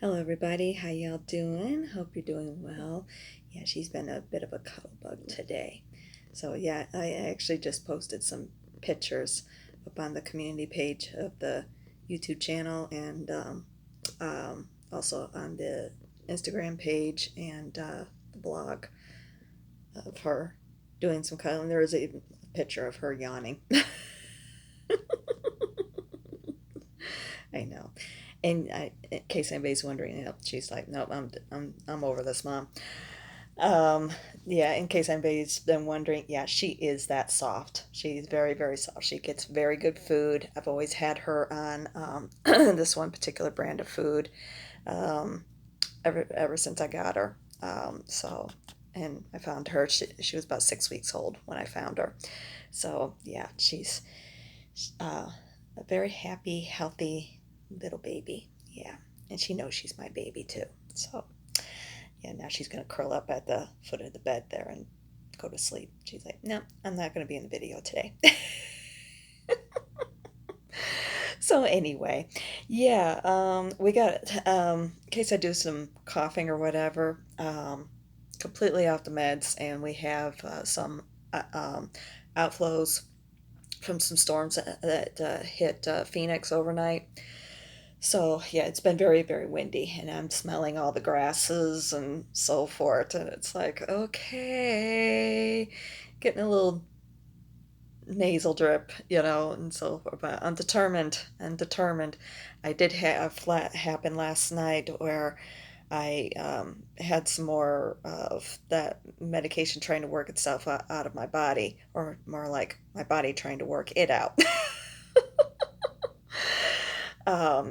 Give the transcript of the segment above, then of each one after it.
Hello everybody, how y'all doing? Hope you're doing well. Yeah, she's been a bit of a cuddle bug today. So yeah, I actually just posted some pictures up on the community page of the YouTube channel and also on the Instagram page and the blog of her doing some cuddling. There is a picture of her yawning. I know. And in case anybody's wondering, she's like, nope, I'm over this, mom. Um, yeah, in case anybody's been wondering, yeah, she is that soft. She's very, very soft. She gets very good food. I've always had her on this one particular brand of food um, ever since I got her. And I found her. She was about 6 weeks old when I found her. So yeah, she's uh, a very happy, healthy little baby. Yeah, and she knows she's my baby too. So yeah, now she's gonna curl up at the foot of the bed there and go to sleep. She's like, no, I'm not gonna be in the video today. So anyway, yeah, we got in case I do some coughing or whatever, completely off the meds, and we have some outflows from some storms that hit Phoenix overnight. So yeah, it's been very, very windy, and I'm smelling all the grasses and so forth, and it's like, okay, getting a little nasal drip, and so forth. But I'm determined. I'm determined. I did have a flat happen last night where I had some more of that medication trying to work itself out of my body, or more like my body trying to work it out.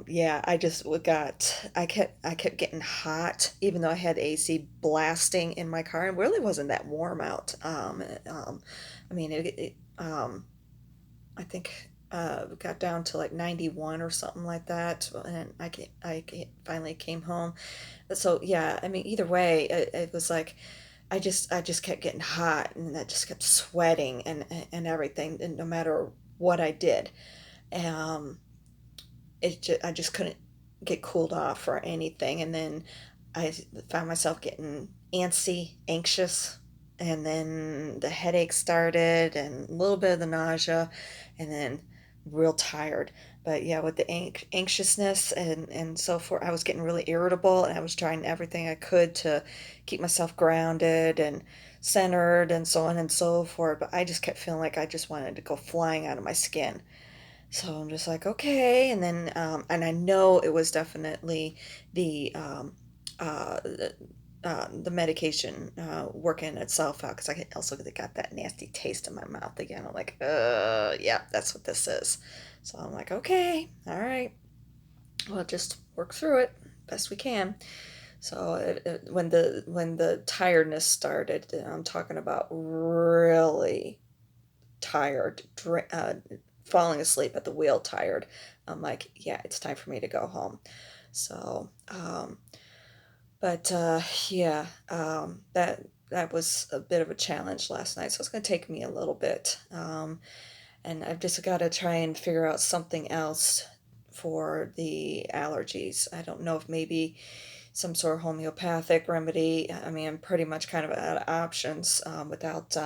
Yeah, I kept getting hot, even though I had AC blasting in my car, and it really wasn't that warm out. I mean, I think got down to like 91 or something like that, and finally came home. So yeah, I mean, either way, it was like I just kept getting hot, and I just kept sweating and everything, and no matter what I did. Um, I just couldn't get cooled off or anything. And then I found myself getting antsy, anxious, and then the headache started, and a little bit of the nausea, and then real tired. But yeah, with the anxiousness and so forth, I was getting really irritable, and I was trying everything I could to keep myself grounded and centered and so on and so forth. But I just kept feeling like I just wanted to go flying out of my skin. So I'm just like, okay. And then, and I know it was definitely the, the medication working itself out, because I also got that nasty taste in my mouth again. I'm like, yeah, that's what this is. So I'm like, okay, all right, well, just work through it best we can. So when the tiredness started, I'm talking about really tired, falling asleep at the wheel tired. I'm like, yeah, it's time for me to go home. So, but yeah, that was a bit of a challenge last night. So it's going to take me a little bit, and I've just got to try and figure out something else for the allergies. I don't know if maybe some sort of homeopathic remedy. I mean, I'm pretty much kind of out of options without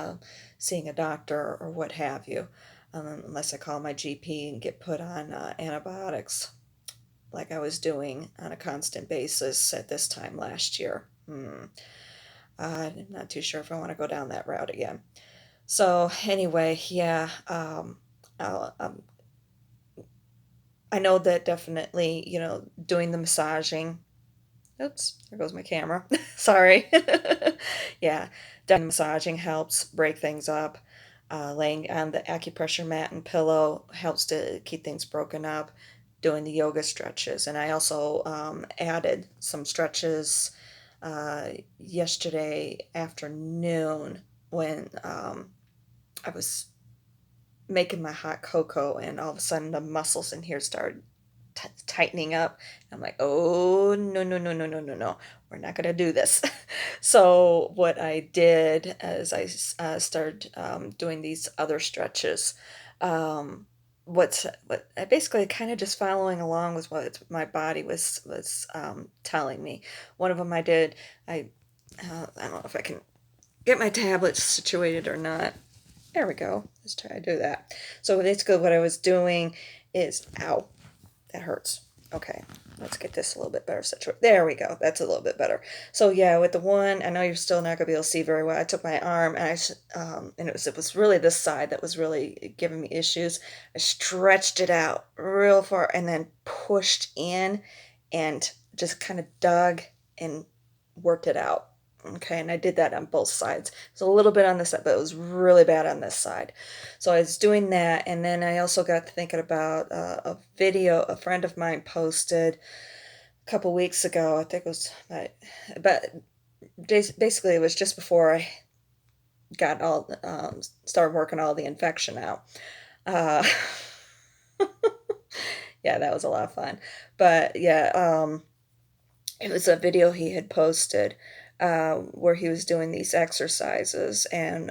seeing a doctor or what have you, unless I call my GP and get put on antibiotics like I was doing on a constant basis at this time last year. I'm not too sure if I want to go down that route again. So anyway, yeah, I'll, I know that definitely, doing the massaging. Oops, there goes my camera. Sorry. Yeah, definitely massaging helps break things up. Laying on the acupressure mat and pillow helps to keep things broken up. Doing the yoga stretches. And I also added some stretches yesterday afternoon when I was making my hot cocoa, and all of a sudden the muscles in here started tightening up. I'm like, oh, no, no, no, no, no, no, no. We're not going to do this. So, what I did is I started doing these other stretches. Um, what I basically kind of just following along with what my body was telling me. One of them I did. I don't know if I can get my tablets situated or not. There we go. Let's try to do that. So basically, what I was doing is, ow, that hurts. Okay, let's get this a little bit better situated. There we go. That's a little bit better. So yeah, with the one, I know you're still not gonna be able to see very well. I took my arm and and it was really this side that was really giving me issues. I stretched it out real far and then pushed in and just kind of dug and worked it out. Okay, and I did that on both sides. It's a little bit on this side, but it was really bad on this side. So I was doing that, and then I also got to thinking about a video a friend of mine posted a couple weeks ago. I think it was, but basically it was just before I got all started working all the infection out. Uh, yeah, that was a lot of fun. But yeah, it was a video he had posted where he was doing these exercises, and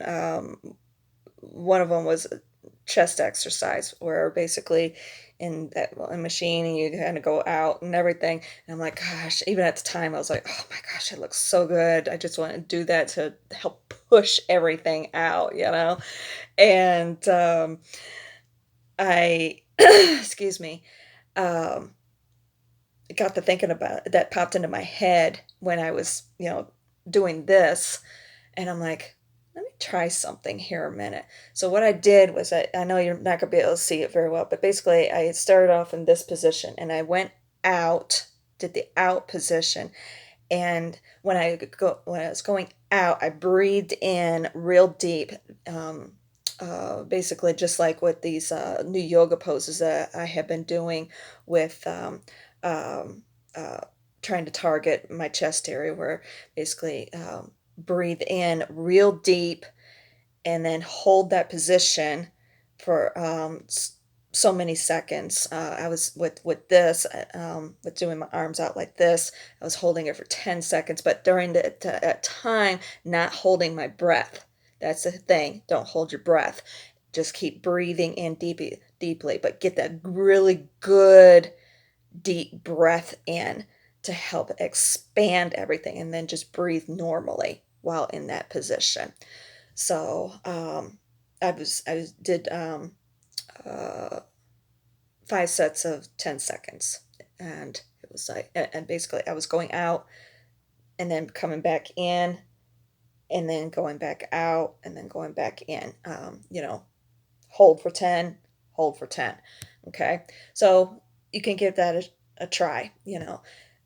one of them was a chest exercise where basically in that machine and you kind of go out and everything. And I'm like, gosh, even at the time I was like, oh my gosh, it looks so good. I just want to do that to help push everything out, you know? And I, excuse me, um, got to thinking about that popped into my head when I was, doing this. And I'm like, let me try something here a minute. So what I did was I know you're not gonna be able to see it very well, but basically I started off in this position and I went out, did the out position. And when I was going out, I breathed in real deep. Basically just like with these new yoga poses that I have been doing with um, uh, trying to target my chest area, where basically breathe in real deep and then hold that position for so many seconds. I was with this, with doing my arms out like this. I was holding it for 10 seconds, but during that time, not holding my breath. That's the thing. Don't hold your breath. Just keep breathing in deeply, but get that really good deep breath in to help expand everything, and then just breathe normally while in that position. So I did uh, 5 sets of 10 seconds, and it was like, and basically I was going out and then coming back in, and then going back out, and then going back in. Hold for 10, hold for 10. Okay. So you can give that a try,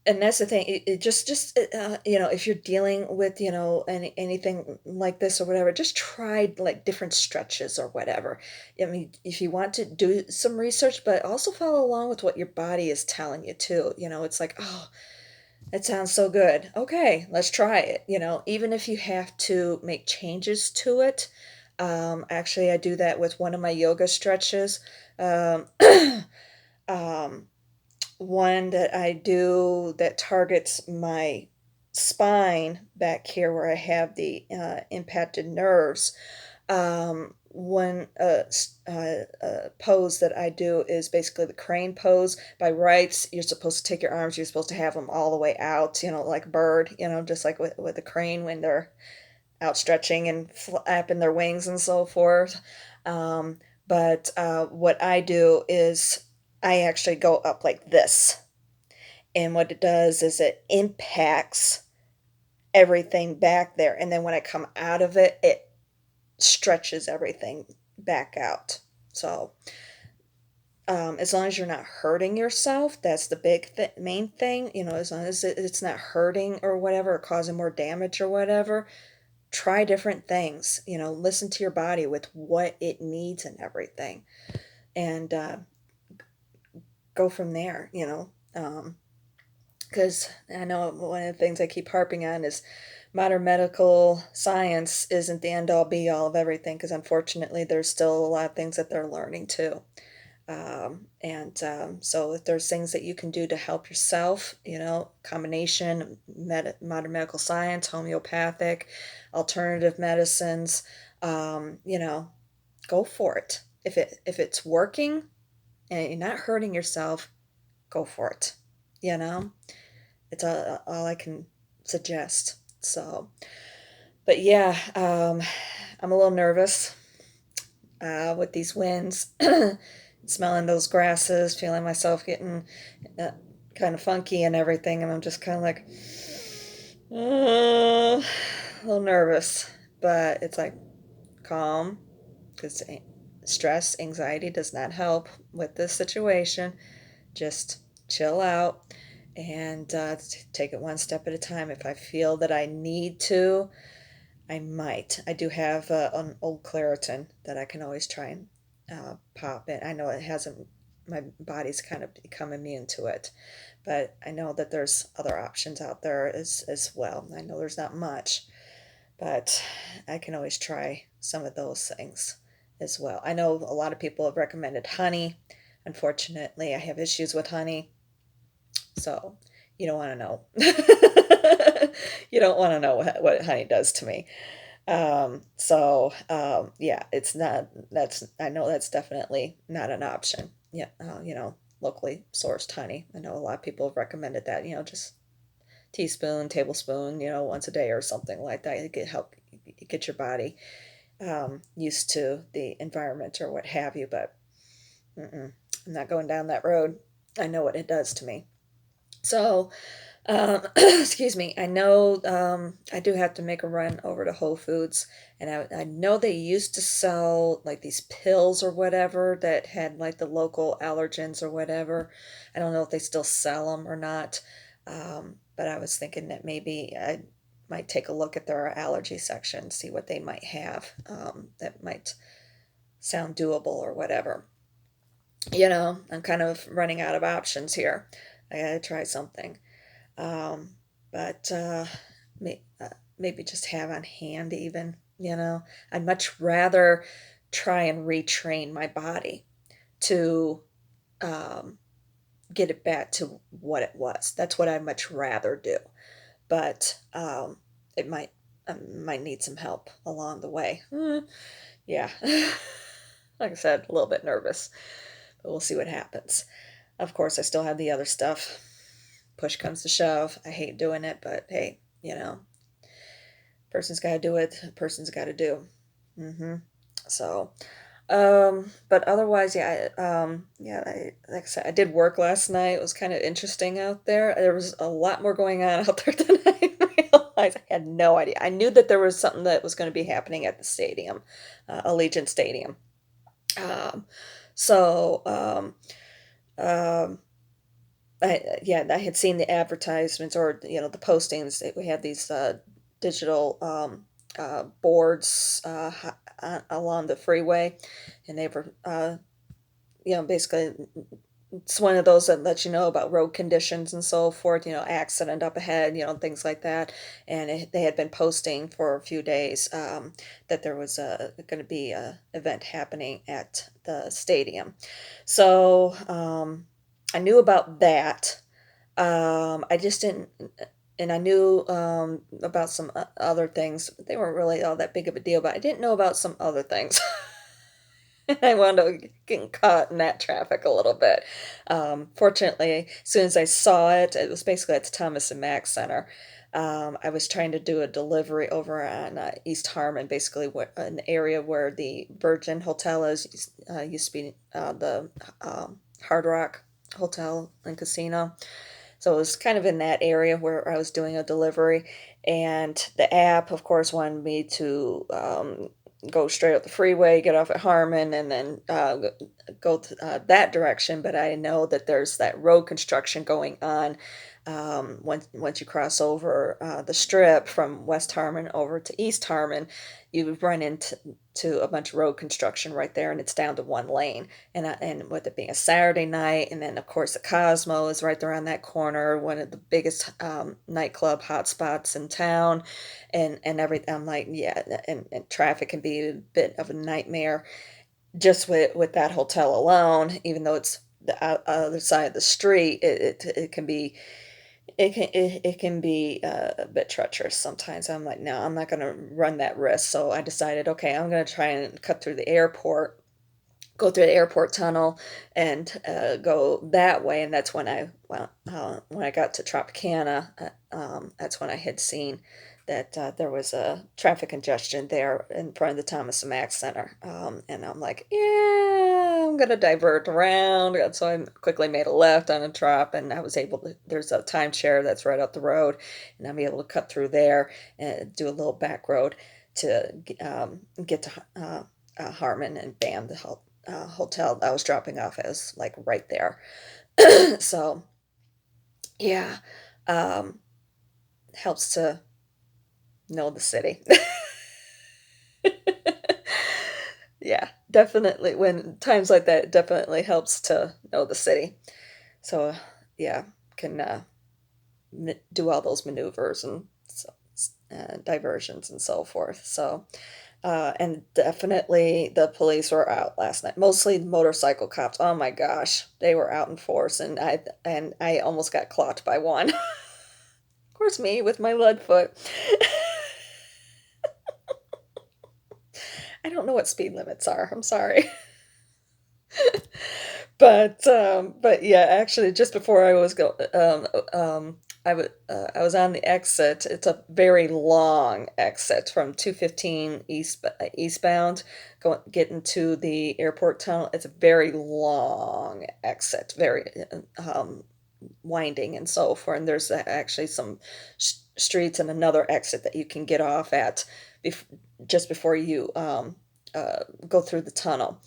And that's the thing. It just if you're dealing with, anything like this or whatever, just try like different stretches or whatever. I mean, if you want to do some research, but also follow along with what your body is telling you too. It's like, oh, it sounds so good. Okay, let's try it. Even if you have to make changes to it. Actually, I do that with one of my yoga stretches. Um, um, one that I do that targets my spine back here where I have the impacted nerves. One pose that I do is basically the crane pose. By rights, you're supposed to take your arms, you're supposed to have them all the way out, like a bird, just like with the crane when they're outstretching and flapping their wings and so forth. But what I do is I actually go up like this. And what it does is it impacts everything back there. And then when I come out of it, it stretches everything back out. So as long as you're not hurting yourself, that's the main thing. As long as it's not hurting or whatever, or causing more damage or whatever, try different things. Listen to your body with what it needs and everything, and go from there. Because I know one of the things I keep harping on is modern medical science isn't the end all be all of everything, because unfortunately there's still a lot of things that they're learning too. And so if there's things that you can do to help yourself, combination modern medical science, homeopathic, alternative medicines, go for it. If it's working, and you're not hurting yourself, go for it. You know, it's all I can suggest. So, but yeah, I'm a little nervous with these winds, smelling those grasses, feeling myself getting uh, kind of funky and everything, and I'm just kind of like, a little nervous. But it's like calm, because stress, anxiety does not help with this situation. Just chill out and take it one step at a time. If I feel that I need to, I might. I do have an old Claritin that I can always try and pop in. I know it hasn't, my body's kind of become immune to it, but I know that there's other options out there as well. I know there's not much, but I can always try some of those things as well. I know a lot of people have recommended honey. Unfortunately, I have issues with honey, so you don't want to know. You don't want to know what honey does to me. Yeah, it's not, I know that's definitely not an option. Yeah, locally sourced honey. I know a lot of people have recommended that, just teaspoon, tablespoon, once a day or something like that. It could help get your body used to the environment or what have you, but I'm not going down that road. I know what it does to me. So, excuse me. I know I do have to make a run over to Whole Foods, and I know they used to sell like these pills or whatever that had like the local allergens or whatever. I don't know if they still sell them or not, but I was thinking that maybe I might take a look at their allergy section, see what they might have that might sound doable or whatever. I'm kind of running out of options here. I gotta try something. Um, but may, maybe just have on hand even, I'd much rather try and retrain my body to um, get it back to what it was. That's what I'd much rather do. But it might need some help along the way. Yeah. Like I said, a little bit nervous, but we'll see what happens. Of course, I still have the other stuff. Push comes to shove. I hate doing it, but hey, person's got to do it. Person's got to do. Mm-hmm. So, but otherwise, yeah, yeah. Like I said, I did work last night. It was kind of interesting out there. There was a lot more going on out there than I realized. I had no idea. I knew that there was something that was going to be happening at the stadium, Allegiant Stadium. Um, so, um, yeah, I had seen the advertisements or the postings. We had these digital boards along the freeway, and they were basically it's one of those that let you know about road conditions and so forth. Accident up ahead, things like that. And they had been posting for a few days that there was going to be a event happening at the stadium. So I knew about that. I just didn't, and I knew about some other things. But they weren't really all that big of a deal, but I didn't know about some other things. I wound up getting caught in that traffic a little bit. Fortunately, as soon as I saw it, it was basically at the Thomas and Mack Center. I was trying to do a delivery over on East Harmon, basically an area where the Virgin Hotel is, used to be the Hard Rock Hotel and Casino. So it was kind of in that area where I was doing a delivery, and the app, of course, wanted me to go straight up the freeway, get off at Harmon, and then go that direction. But I know that there's that road construction going on once you cross over the strip from West Harmon over to East Harmon. You run into a bunch of road construction right there, and it's down to one lane. And with it being a Saturday night, and then of course the Cosmo is right there on that corner, one of the biggest nightclub hotspots in town, and everything. I'm like, yeah, and traffic can be a bit of a nightmare just with that hotel alone. Even though it's the other side of the street, it can be it can be a bit treacherous sometimes. I'm like, no, I'm not going to run that risk. So I decided, okay, I'm going to try and cut through the airport go through the airport tunnel and go that way. And that's when I got to Tropicana. That's when I had seen that there was a traffic congestion there in front of the Thomas and Mack Center. And I'm like, yeah, I'm gonna divert around. And so I quickly made a left on a Trop, and I was able to. There's a timeshare that's right up the road, and I'm able to cut through there and do a little back road to get to Harmon, and bam, the hotel I was dropping off as like right there. So yeah, um, helps to know the city. Yeah, definitely. When times like that, it definitely helps to know the city. So yeah, can do all those maneuvers and so, diversions and so forth. So and definitely the police were out last night. Mostly motorcycle cops. Oh my gosh, they were out in force, and I almost got clocked by one. Of course, me with my lead foot. I don't know what speed limits are. I'm sorry. But yeah, actually, just before I was on the exit. It's a very long exit from 215 eastbound, going getting to the airport tunnel. It's a very long exit, very winding and so forth. And there's actually some streets and another exit that you can get off at bef- just before you go through the tunnel.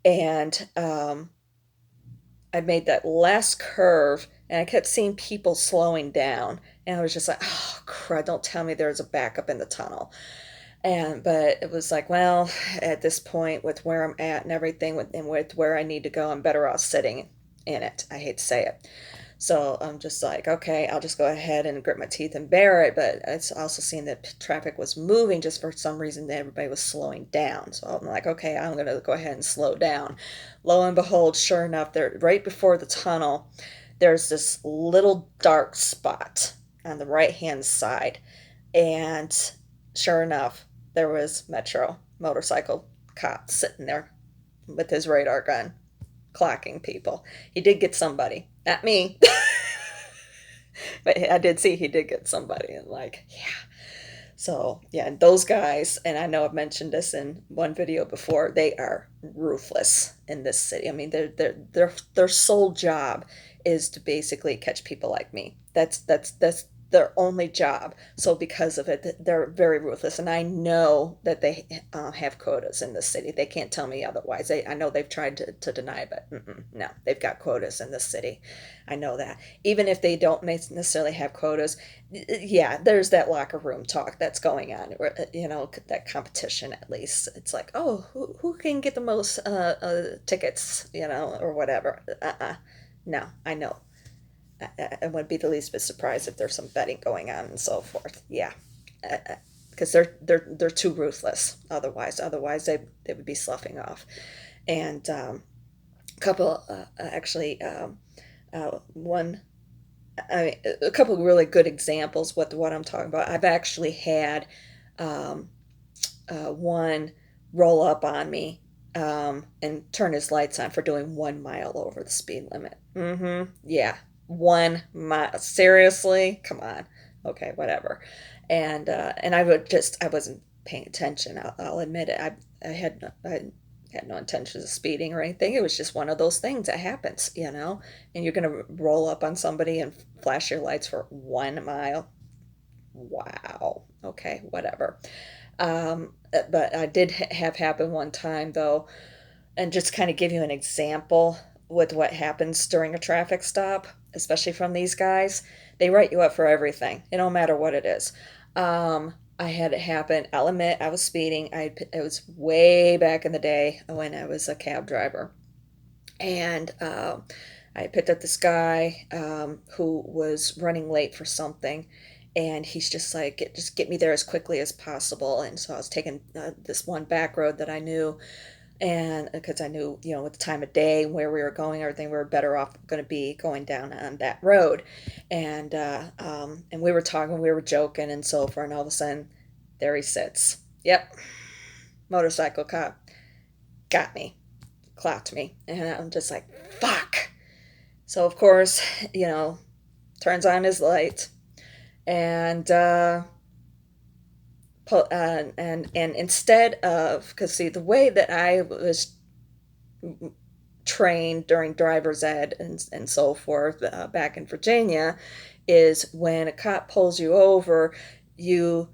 And I made that last curve, and I kept seeing people slowing down. And I was just like, oh, crud, don't tell me there's a backup in the tunnel. But it was like, well, at this point, with where I'm at and everything, and with where I need to go, I'm better off sitting in it. I hate to say it. So I'm just like, okay, I'll just go ahead and grit my teeth and bear it. But it's also seeing that traffic was moving, just for some reason everybody was slowing down. So I'm like, okay, I'm going to go ahead and slow down. Lo and behold, sure enough, there right before the tunnel, there's this little dark spot on the right hand side. And sure enough, there was Metro motorcycle cop sitting there with his radar gun clocking people. He did get somebody, not me. But I did see he did get somebody, and like, yeah. So yeah, those guys, and I know I've mentioned this in one video before, they are ruthless in this city. I mean, their sole job is to basically catch people like me. That's their only job. So because of it, they're very ruthless, and I know that they have quotas in this city. They can't tell me otherwise. I know they've tried to deny, but no, they've got quotas in this city. I know that. Even if they don't necessarily have quotas, yeah, there's that locker room talk that's going on, or that competition. At least it's like, oh, who can get the most tickets, or whatever. No, I know. I wouldn't be the least bit surprised if there's some betting going on and so forth. Yeah, because they're too ruthless. Otherwise they would be sloughing off. And a couple actually one I mean, a couple of really good examples what I'm talking about. I've actually had um, one roll up on me and turn his lights on for doing 1 mile over the speed limit. Yeah, 1 mile. Seriously? Come on. Okay, whatever. And I wasn't paying attention. I'll admit it. I had no intentions of speeding or anything. It was just one of those things that happens. And you're gonna roll up on somebody and flash your lights for 1 mile. Wow. Okay, whatever. But I did have happen one time though, and just kind of give you an example with what happens during a traffic stop, especially from these guys. They write you up for everything. It don't matter what it is. I had it happen. I'll admit I was speeding. It was way back in the day when I was a cab driver, and I picked up this guy who was running late for something, and he's just like, just get me there as quickly as possible. And so I was taking this one back road that I knew, and because I knew, with the time of day, where we were going, everything, we were better off going to be going down on that road. And we were talking, we were joking, and so forth. And all of a sudden, there he sits. Yep, motorcycle cop got me. clocked me. And I'm just like, fuck. So, of course, you know, turns on his light and, and instead of, because see, the way that I was trained during driver's ed and so forth back in Virginia is when a cop pulls you over, you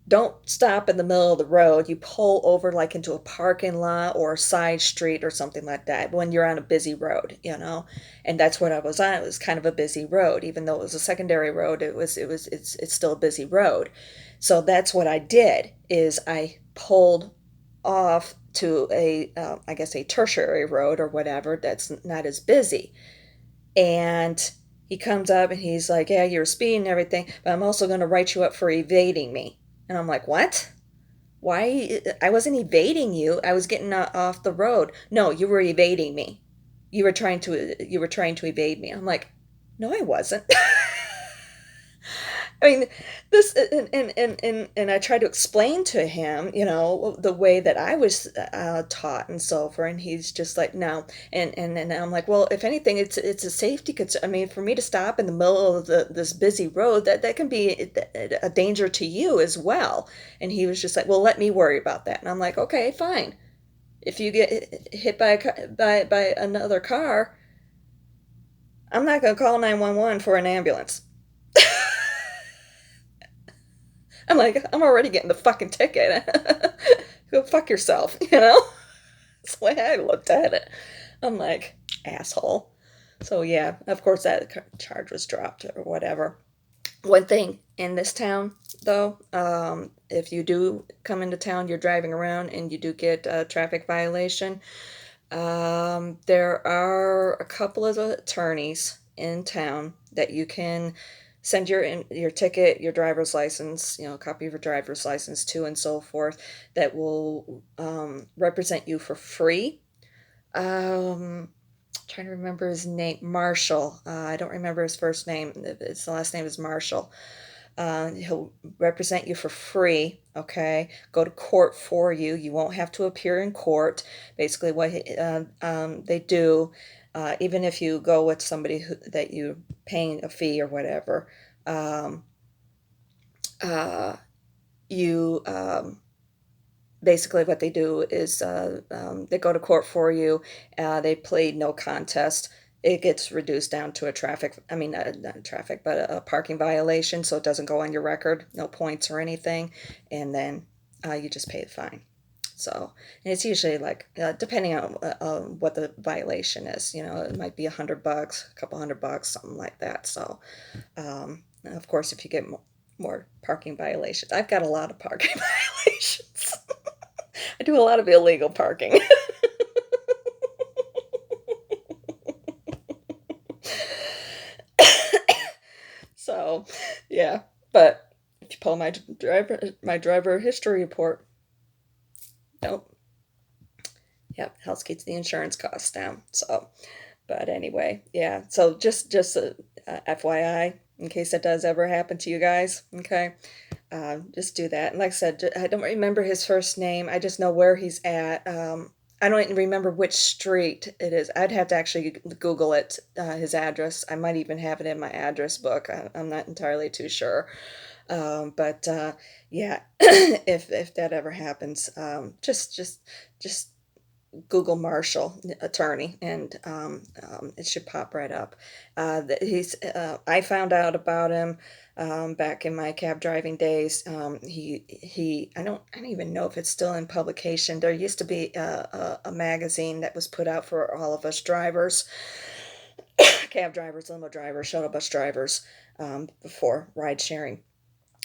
don't stop in the middle of the road. You pull over like into a parking lot or a side street or something like that when you're on a busy road, you know. And that's what I was on. It was kind of a busy road, even though it was a secondary road. It's still a busy road. So that's what I did is I pulled off to a I guess a tertiary road or whatever that's not as busy. And he comes up and he's like, yeah, you're speeding and everything, but I'm also going to write you up for evading me. And I'm like, what? Why? I wasn't evading you. I was getting off the road. No, you were evading me. You were trying to evade me. I'm like, no, I wasn't. I mean, this and I try to explain to him, you know, the way that I was taught and so forth, and he's just like, no, and I'm like, well, if anything, it's a safety concern. I mean, for me to stop in the middle of this busy road, that can be a danger to you as well. And he was just like, well, let me worry about that. And I'm like, okay, fine. If you get hit by another car, I'm not gonna call 911 for an ambulance. I'm like, I'm already getting the fucking ticket. Go fuck yourself, you know? That's the way I looked at it. I'm like, asshole. So, yeah, of course, that charge was dropped or whatever. One thing in this town, though, if you do come into town, you're driving around and you do get a traffic violation, there are a couple of attorneys in town that you can send your ticket, your driver's license, you know, a copy of your driver's license to, and so forth, that will represent you for free. Trying to remember his name, Marshall. I don't remember his first name. His last name is Marshall. He'll represent you for free, okay? Go to court for you. You won't have to appear in court. Basically, what they do, even if you go with somebody that you're paying a fee or whatever, um, uh, you basically what they do is they go to court for you. They plead no contest. It gets reduced down to a traffic, I mean, not traffic, but a parking violation, so it doesn't go on your record, no points or anything, and then you just pay the fine. So, and it's usually like, depending on what the violation is, you know, it might be $100, a couple $100, something like that. So, of course, if you get more parking violations, I've got a lot of parking violations. I do a lot of illegal parking. So, yeah. But if you pull my driver history report, nope. Yep, helps keeps the insurance costs down. So, but anyway, yeah. So just FYI, in case that does ever happen to you guys, okay, just do that. And like I said, I don't remember his first name. I just know where he's at. I don't even remember which street it is. I'd have to actually Google it, his address. I might even have it in my address book. I'm not entirely too sure. But yeah, if that ever happens, just Google Marshall attorney, and it should pop right up. He's I found out about him back in my cab driving days. He I don't even know if it's still in publication. There used to be a magazine that was put out for all of us drivers, cab drivers, limo drivers, shuttle bus drivers, before ride sharing.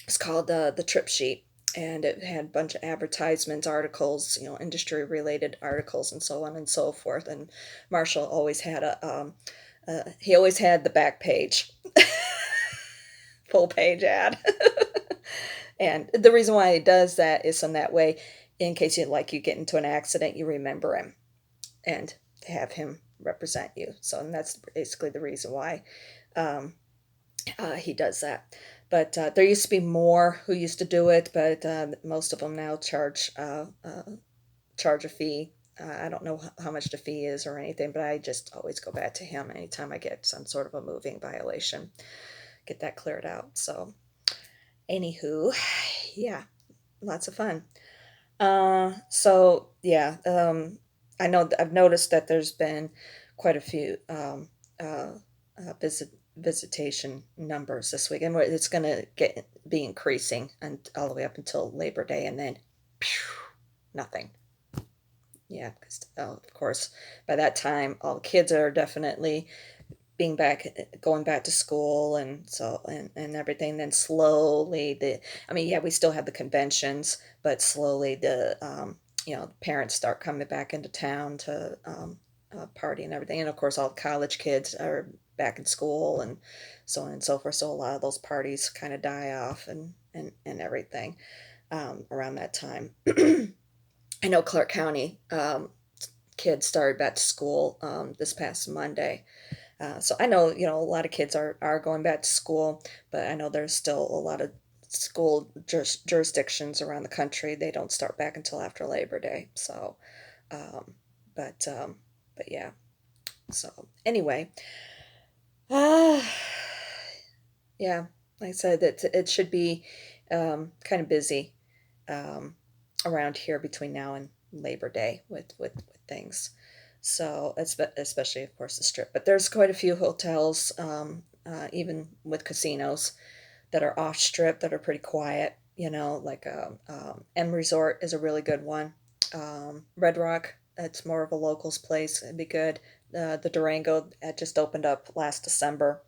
It's called the Trip Sheet, and it had a bunch of advertisements, articles, you know, industry related articles, and so on and so forth. And Marshall always had he always had the back page, full page ad. And the reason why he does that is so that way, in case you get into an accident, you remember him and have him represent you. So, and that's basically the reason why. Um, he does that. But there used to be more who used to do it, but most of them now charge a fee I don't know how much the fee is or anything, but I just always go back to him anytime I get some sort of a moving violation, get that cleared out. So, anywho, yeah, lots of fun. So yeah, I know I've noticed that there's been quite a few uh, visitation numbers this week, and it's going to get be increasing and all the way up until Labor Day, and then phew, nothing. Yeah, because of course by that time all the kids are definitely being back going back to school, and so and everything. Then slowly the I mean, yeah, we still have the conventions, but slowly the parents start coming back into town to party and everything. And of course all the college kids are back in school and so on and so forth, so a lot of those parties kind of die off and everything around that time. I know Clark County kids started back to school this past Monday. So I know, a lot of kids are going back to school, but I know there's still a lot of school jurisdictions around the country. They don't start back until after Labor Day. So, um, but um, but yeah. So anyway, uh, yeah, like I said, it should be kind of busy um, around here between now and Labor Day with things. So especially of course the strip, but there's quite a few hotels, even with casinos that are off strip that are pretty quiet. Like M Resort is a really good one. Red Rock, it's more of a locals place. It'd be good. The Durango just opened up last December,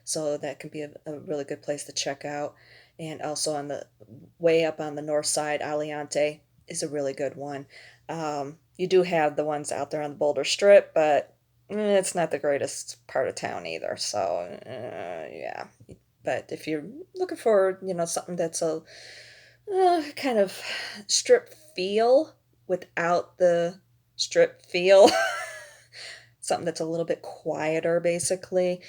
so that can be a really good place to check out. And also on the way up on the north side, Aliante is a really good one. You do have the ones out there on the Boulder Strip, but it's not the greatest part of town either. So yeah, but if you're looking for something that's a kind of strip feel without the strip feel, something that's a little bit quieter, basically,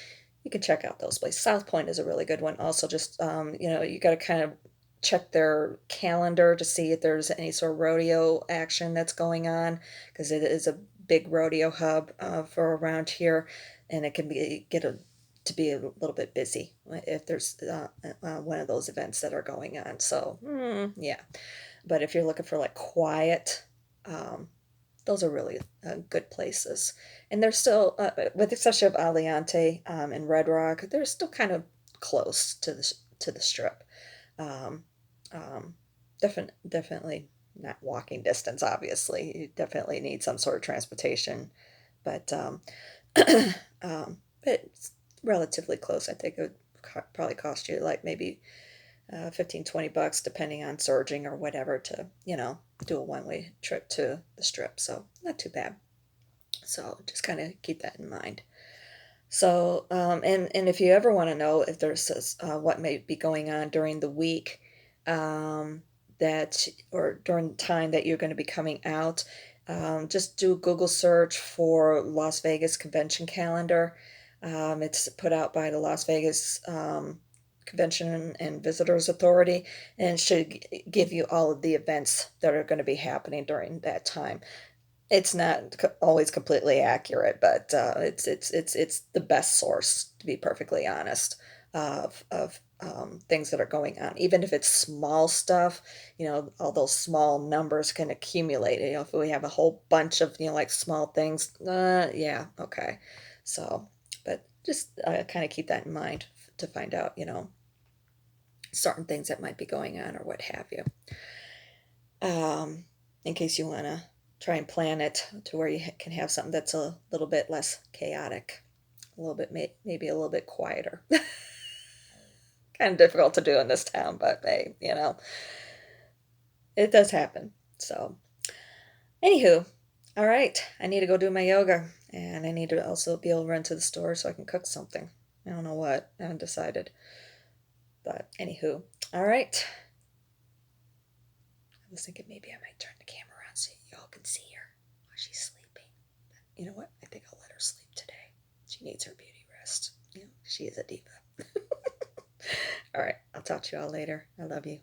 you can check out those places. South Point is a really good one. Also, just you got to kind of check their calendar to see if there's any sort of rodeo action that's going on, because it is a big rodeo hub for around here, and it can to be a little bit busy if there's one of those events that are going on. So yeah, but if you're looking for like quiet, um, those are really good places. And they're still, with the exception of Aliante and Red Rock, they're still kind of close to the strip. Um, um, definitely not walking distance. Obviously, you definitely need some sort of transportation, but but it's relatively close. I think it would probably cost you like maybe 15, $20 depending on surging or whatever to do a one-way trip to the strip, so not too bad. So just kind of keep that in mind. So and if you ever want to know if there's what may be going on during the week, um, that or during the time that you're going to be coming out, just do a Google search for Las Vegas convention calendar. It's put out by the Las Vegas Convention and Visitors Authority, and it should give you all of the events that are going to be happening during that time. It's not always completely accurate, but it's the best source, to be perfectly honest, of things that are going on. Even if it's small stuff, all those small numbers can accumulate. If we have a whole bunch of like small things, yeah, okay. So, but just kind of keep that in mind to find out, certain things that might be going on or what have you. In case you want to try and plan it to where you can have something that's a little bit less chaotic, a little bit, maybe a little bit quieter. Kind of difficult to do in this town, but hey, it does happen. So, anywho, all right, I need to go do my yoga, and I need to also be able to run to the store so I can cook something. I don't know what, I haven't decided. But anywho, all right. I was thinking maybe I might turn the camera on so y'all can see her while she's sleeping. But you know what? I think I'll let her sleep today. She needs her beauty rest. She is a diva. All right. I'll talk to y'all later. I love you.